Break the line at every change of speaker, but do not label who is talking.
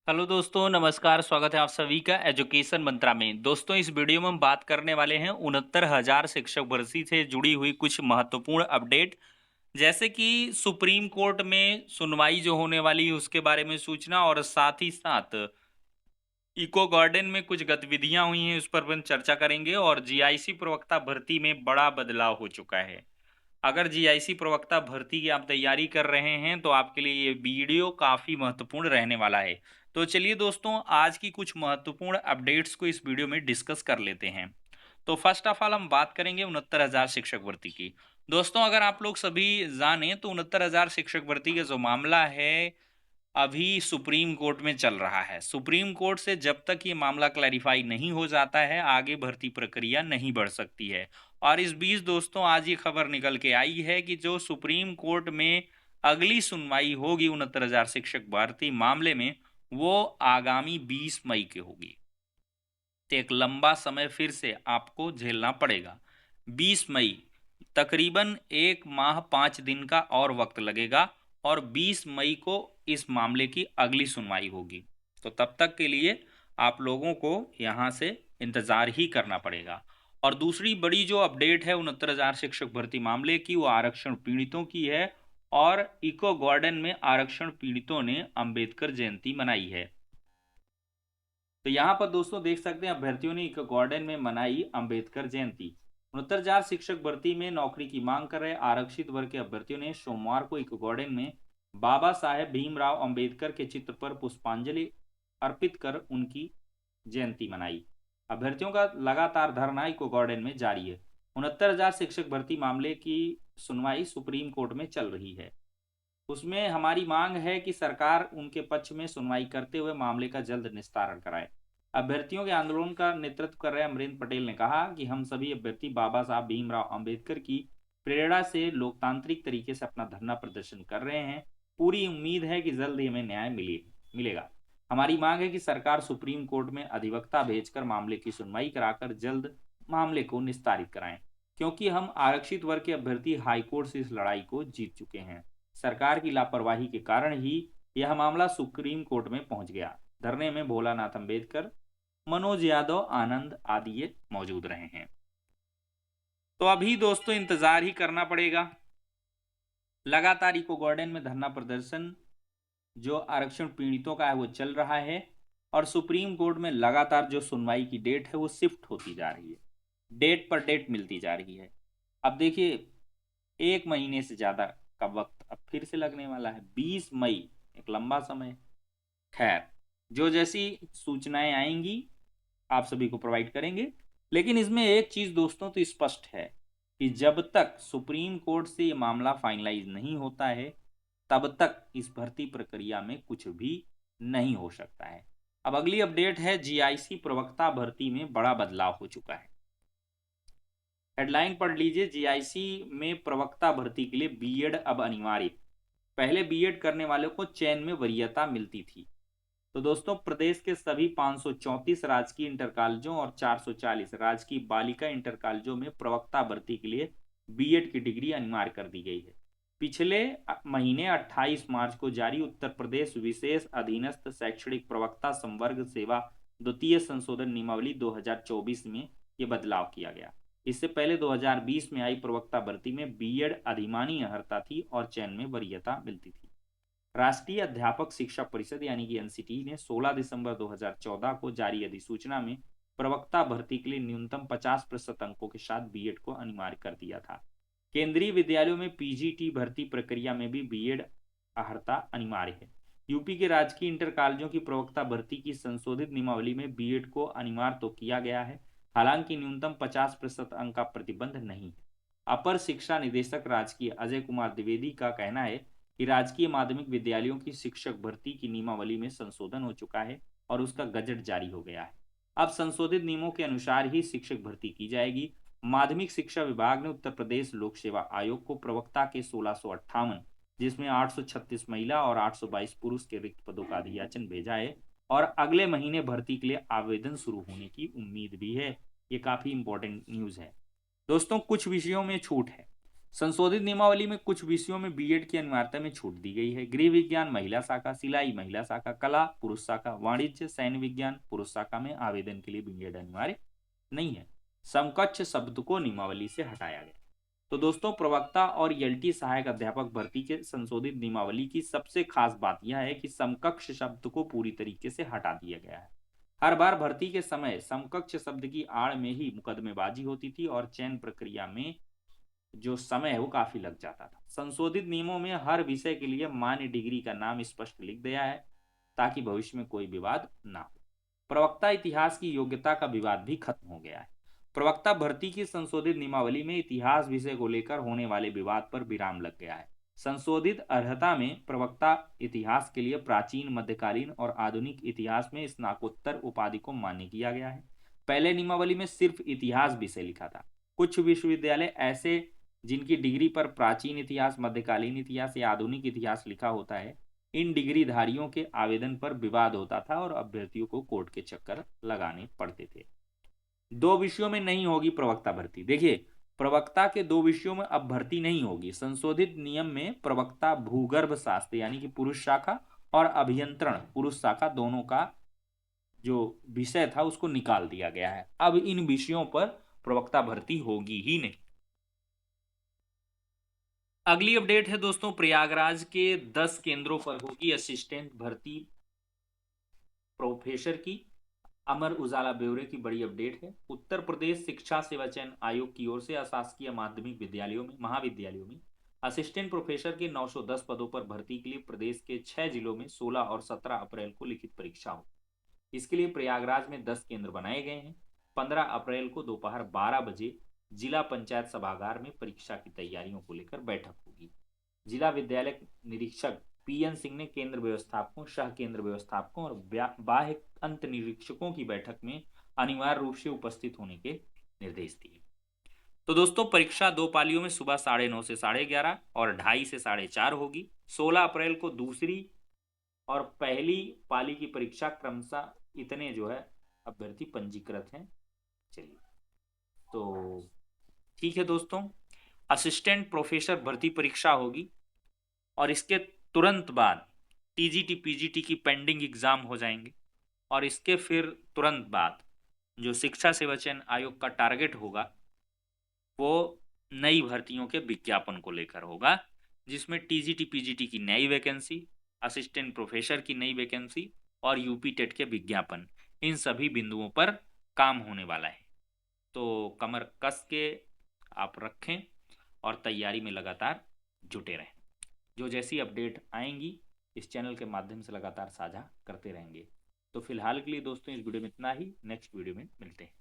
Hello दोस्तों, नमस्कार। स्वागत है आप सभी का एजुकेशन मंत्रा में। दोस्तों, इस वीडियो में हम बात करने वाले हैं 69,000 शिक्षक भर्ती से जुड़ी हुई कुछ महत्वपूर्ण अपडेट, जैसे कि सुप्रीम कोर्ट में सुनवाई जो होने वाली है उसके बारे में सूचना, और साथ ही साथ इको गार्डन में कुछ गतिविधियां हुई हैं उस पर हम चर्चा करेंगे। और जीआईसी प्रवक्ता भर्ती में बड़ा बदलाव हो चुका है। अगर जीआईसी प्रवक्ता भर्ती की आप तैयारी कर रहे हैं तो आपके लिए ये वीडियो काफ़ी महत्वपूर्ण रहने वाला है। तो चलिए दोस्तों, आज की कुछ महत्वपूर्ण अपडेट्स को इस वीडियो में डिस्कस कर लेते हैं। तो फर्स्ट ऑफ ऑल हम बात करेंगे 69,000 शिक्षक भर्ती की। दोस्तों, अगर आप लोग सभी जानें तो 69,000 शिक्षक भर्ती का जो मामला है अभी सुप्रीम कोर्ट में चल रहा है। सुप्रीम कोर्ट से जब तक ये मामला क्लैरिफाई नहीं हो जाता है, आगे भर्ती प्रक्रिया नहीं बढ़ सकती है। और इस बीच दोस्तों, आज ये खबर निकल के आई है कि जो सुप्रीम कोर्ट में अगली सुनवाई होगी 69,000 शिक्षक भर्ती मामले में, वो आगामी 20 मई की होगी। तो एक लंबा समय फिर से आपको झेलना पड़ेगा। 20 मई, तकरीबन 1 माह 5 दिन का और वक्त लगेगा, और 20 मई को इस मामले की अगली सुनवाई होगी। तो तब तक के लिए आप लोगों को यहाँ से इंतज़ार ही करना पड़ेगा। और दूसरी बड़ी जो अपडेट है 69,000 शिक्षक भर्ती मामले की, वो आरक्षण पीड़ितों की है। और इको गार्डन में आरक्षण पीड़ितों ने अंबेडकर जयंती मनाई है। तो यहाँ पर दोस्तों देख सकते हैं, अभ्यर्थियों ने इको गार्डन में मनाई अंबेडकर जयंती। 69,000 शिक्षक भर्ती में नौकरी की मांग कर रहे आरक्षित वर्ग के अभ्यर्थियों ने सोमवार को इको गार्डन में बाबा साहेब भीमराव अंबेडकर के चित्र पर पुष्पांजलि अर्पित कर उनकी जयंती मनाई। अभ्यर्थियों का लगातार धरना इको गार्डन में जारी है। 69,000 शिक्षक भर्ती मामले की सुनवाई सुप्रीम कोर्ट में चल रही है। उसमें हमारी मांग है कि सरकार उनके पक्ष में सुनवाई करते हुए मामले का जल्द निस्तारण कराए। अभ्यर्थियों के आंदोलन का नेतृत्व कर रहे अमरेंद्र पटेल ने कहा कि हम सभी अभ्यर्थी बाबा साहब भीमराव अंबेडकर की प्रेरणा से लोकतांत्रिक तरीके से अपना धरना प्रदर्शन कर रहे हैं। पूरी उम्मीद है कि जल्द ही हमें न्याय मिलेगा। हमारी मांग है कि सरकार सुप्रीम कोर्ट में अधिवक्ता भेजकर मामले की सुनवाई कराकर जल्द मामले को निस्तारित कराएं, क्योंकि हम आरक्षित वर्ग के अभ्यर्थी हाईकोर्ट से इस लड़ाई को जीत चुके हैं। सरकार की लापरवाही के कारण ही यह मामला सुप्रीम कोर्ट में पहुंच गया। धरने में भोलानाथ अंबेडकर, मनोज यादव, आनंद आदि ये मौजूद रहे हैं। तो अभी दोस्तों इंतजार ही करना पड़ेगा। लगातार इको गार्डन में धरना प्रदर्शन जो आरक्षण पीड़ितों का है वो चल रहा है, और सुप्रीम कोर्ट में लगातार जो सुनवाई की डेट है वो शिफ्ट होती जा रही है। डेट पर डेट मिलती जा रही है। अब देखिए, 1 महीने से ज्यादा का वक्त अब फिर से लगने वाला है। 20 मई, एक लंबा समय। खैर, जो जैसी सूचनाएं आएंगी आप सभी को प्रोवाइड करेंगे। लेकिन इसमें एक चीज दोस्तों तो स्पष्ट है कि जब तक सुप्रीम कोर्ट से ये मामला फाइनलाइज नहीं होता है, तब तक इस भर्ती प्रक्रिया में कुछ भी नहीं हो सकता है। अब अगली अपडेट है, जीआईसी प्रवक्ता भर्ती में बड़ा बदलाव हो चुका है। हेडलाइन पढ़ लीजिए, जीआईसी में प्रवक्ता भर्ती के लिए बीएड अब अनिवार्य। पहले बीएड करने वालों को चयन में वरीयता मिलती थी। तो दोस्तों, प्रदेश के सभी 534 राजकीय इंटर कॉलेजों और 440 राजकीय बालिका इंटर कॉलेजों में प्रवक्ता भर्ती के लिए बीएड की डिग्री अनिवार्य कर दी गई है। पिछले महीने 28 मार्च को जारी उत्तर प्रदेश विशेष अधीनस्थ शैक्षणिक प्रवक्ता संवर्ग सेवा द्वितीय संशोधन नियमावली 2024 में ये बदलाव किया गया। इससे पहले 2020 में आई प्रवक्ता भर्ती में बीएड अधिमानी अर्हता थी और चयन में वरीयता मिलती थी। राष्ट्रीय अध्यापक शिक्षा परिषद यानी कि एनसीटी ने 16 दिसंबर 2014 को जारी अधिसूचना में प्रवक्ता भर्ती के लिए न्यूनतम 50% अंकों के साथ बीएड को अनिवार्य कर दिया था। केंद्रीय विद्यालयों में पीजीटी भर्ती प्रक्रिया में भी बीएड अर्हता अनिवार्य है। यूपी के राजकीय इंटर कॉलेजों की प्रवक्ता भर्ती की संशोधित नियमावली में बीएड को अनिवार्य तो किया गया है, हालांकि न्यूनतम 50% अंक का प्रतिबंध नहीं है। अपर शिक्षा निदेशक राजकीय अजय कुमार द्विवेदी का कहना है कि राजकीय माध्यमिक विद्यालयों की शिक्षक भर्ती की नियमावली में संशोधन हो चुका है और उसका गजट जारी हो गया है। अब संशोधित नियमों के अनुसार ही शिक्षक भर्ती की जाएगी। माध्यमिक शिक्षा विभाग ने उत्तर प्रदेश लोक सेवा आयोग को प्रवक्ता के 1658, जिसमें 836 महिला और 822 पुरुष के रिक्त पदों का अधियाचन भेजा है, और अगले महीने भर्ती के लिए आवेदन शुरू होने की उम्मीद भी है। ये काफी इंपॉर्टेंट न्यूज है। दोस्तों, कुछ विषयों में छूट है। संशोधित नियमावली में कुछ विषयों में बीएड की अनिवार्यता में छूट दी गई है। गृह विज्ञान महिला शाखा, सिलाई महिला शाखा, कला पुरुष शाखा, वाणिज्य सैन्य विज्ञान पुरुष शाखा में आवेदन के लिए बीएड अनिवार्य नहीं है। समकक्ष शब्द को नियमावली से हटाया गया। तो दोस्तों, प्रवक्ता और एलटी सहायक अध्यापक भर्ती के संशोधित नियमावली की सबसे खास बात यह है कि समकक्ष शब्द को पूरी तरीके से हटा दिया गया है। हर बार भर्ती के समय समकक्ष शब्द की आड़ में ही मुकदमेबाजी होती थी और चयन प्रक्रिया में जो समय है वो काफी लग जाता था। संशोधित नियमों में हर विषय के लिए मान्य डिग्री का नाम स्पष्ट लिख दिया है ताकि भविष्य में कोई विवाद ना हो। प्रवक्ता इतिहास की योग्यता का विवाद भी खत्म हो गया है। प्रवक्ता भर्ती की संशोधित नियमावली में इतिहास विषय को लेकर होने वाले विवाद पर विराम लग गया है। संशोधित अर्हता में प्रवक्ता इतिहास के लिए प्राचीन, मध्यकालीन और आधुनिक इतिहास में स्नातकोत्तर उपाधि को मान्य किया गया है। पहले नियमावली में सिर्फ इतिहास विषय लिखा था। कुछ विश्वविद्यालय ऐसे जिनकी डिग्री पर प्राचीन इतिहास, मध्यकालीन इतिहास या आधुनिक इतिहास लिखा होता है, इन डिग्रीधारियों के आवेदन पर विवाद होता था और अभ्यर्थियों को कोर्ट के चक्कर लगाने पड़ते थे। 2 विषयों में नहीं होगी प्रवक्ता भर्ती। देखिए, प्रवक्ता के 2 विषयों में अब भर्ती नहीं होगी। संशोधित नियम में प्रवक्ता भूगर्भ शास्त्र यानी कि पुरुष शाखा और अभियंत्रण पुरुष शाखा दोनों का जो विषय था उसको निकाल दिया गया है। अब इन विषयों पर प्रवक्ता भर्ती होगी ही नहीं। अगली अपडेट है दोस्तों, प्रयागराज के 10 केंद्रों पर होगी असिस्टेंट भर्ती प्रोफेसर की। अमर उजाला ब्यूरो की बड़ी अपडेट है। उत्तर प्रदेश शिक्षा सेवा चयन आयोग की ओर से अशासकीय माध्यमिक विद्यालयों में, महाविद्यालयों में असिस्टेंट प्रोफेसर के 910 पदों पर भर्ती के लिए प्रदेश के 6 जिलों में 16 और 17 अप्रैल को लिखित परीक्षा हो। इसके लिए प्रयागराज में 10 केंद्र बनाए गए हैं। 15 अप्रैल को दोपहर 12 बजे जिला पंचायत सभागार में परीक्षा की तैयारियों को लेकर बैठक होगी। जिला विद्यालय निरीक्षक पीएन सिंह ने केंद्र व्यवस्थापकों, सह केंद्र व्यवस्थापकों और बाह्य अंत निरीक्षकों की बैठक में अनिवार्य रूप से उपस्थित होने के निर्देश दिए। तो दोस्तों, परीक्षा 2 पालियों में सुबह 9:30 से 11:30 और 2:30 से 4:30 होगी। 16 अप्रैल को दूसरी और पहली पाली की परीक्षा क्रमशः इतने जो है अभ्यर्थी पंजीकृत हैं। चलिए, तो ठीक है दोस्तों, असिस्टेंट प्रोफेसर भर्ती परीक्षा होगी और इसके तुरंत बाद टीजीटी पीजीटी की पेंडिंग एग्जाम हो जाएंगे और इसके फिर तुरंत बाद जो शिक्षा सेवा चयन आयोग का टारगेट होगा वो नई भर्तियों के विज्ञापन को लेकर होगा, जिसमें टीजीटी पीजीटी की नई वैकेंसी, असिस्टेंट प्रोफेसर की नई वैकेंसी और यूपी टेट के विज्ञापन, इन सभी बिंदुओं पर काम होने वाला है। तो कमर कस के आप रखें और तैयारी में लगातार जुटे रहें। जो जैसी अपडेट आएंगी इस चैनल के माध्यम से लगातार साझा करते रहेंगे। तो फिलहाल के लिए दोस्तों इस वीडियो में इतना ही। नेक्स्ट वीडियो में मिलते हैं।